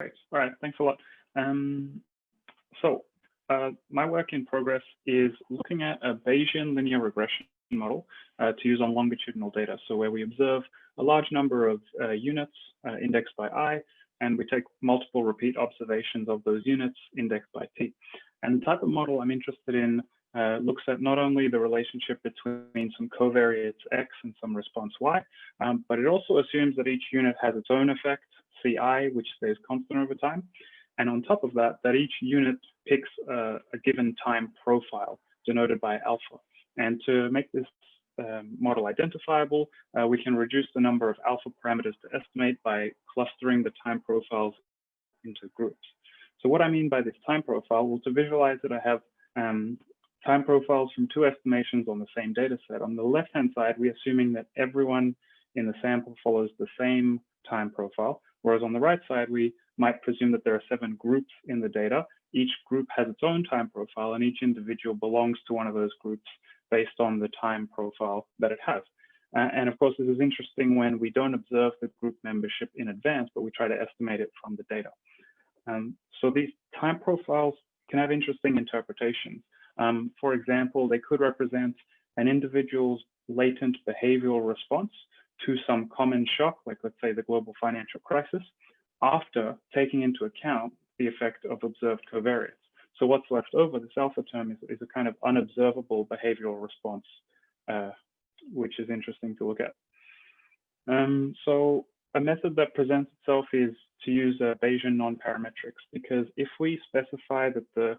Great. All right, thanks a lot. My work in progress is looking at a Bayesian linear regression model to use on longitudinal data. So where we observe a large number of units indexed by I, and we take multiple repeat observations of those units indexed by T. And the type of model I'm interested in looks at not only the relationship between some covariates X and some response Y, but it also assumes that each unit has its own effect, Ci, which stays constant over time. And on top of that, that each unit picks a given time profile denoted by alpha. And to make this model identifiable, we can reduce the number of alpha parameters to estimate by clustering the time profiles into groups. So what I mean by this time profile, well, to visualize it, I have time profiles from two estimations on the same data set. On the left-hand side, we're assuming that everyone in the sample follows the same time profile, whereas on the right side, we might presume that there are 7 groups in the data. Each group has its own time profile, and each individual belongs to one of those groups based on the time profile that it has. And of course, this is interesting when we don't observe the group membership in advance, but we try to estimate it from the data. So these time profiles can have interesting interpretations. For example, they could represent an individual's latent behavioral response to some common shock, like let's say the global financial crisis, after taking into account the effect of observed covariates. So what's left over, this alpha term, is a kind of unobservable behavioral response, which is interesting to look at. So a method that presents itself is to use Bayesian nonparametrics, because if we specify that the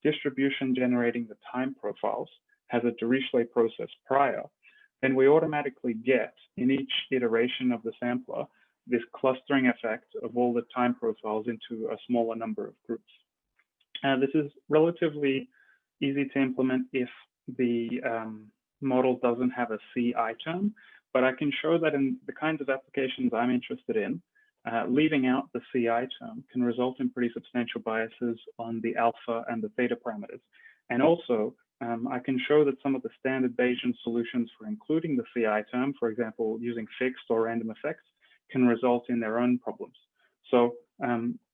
distribution generating the time profiles has a Dirichlet process prior, then we automatically get in each iteration of the sampler this clustering effect of all the time profiles into a smaller number of groups. This is relatively easy to implement if the model doesn't have a Ci term, but I can show that in the kinds of applications I'm interested in, leaving out the Ci term can result in pretty substantial biases on the alpha and the theta parameters. And also, I can show that some of the standard Bayesian solutions for including the Ci term, for example, using fixed or random effects, can result in their own problems. So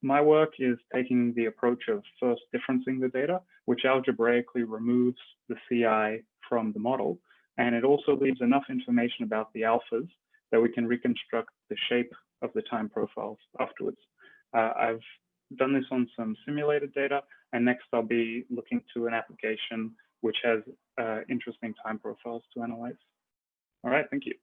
my work is taking the approach of first differencing the data, which algebraically removes the Ci from the model. And it also leaves enough information about the alphas that we can reconstruct the shape of the time profiles afterwards. I've done this on some simulated data, and next I'll be looking to an application which has interesting time profiles to analyze. All right, thank you.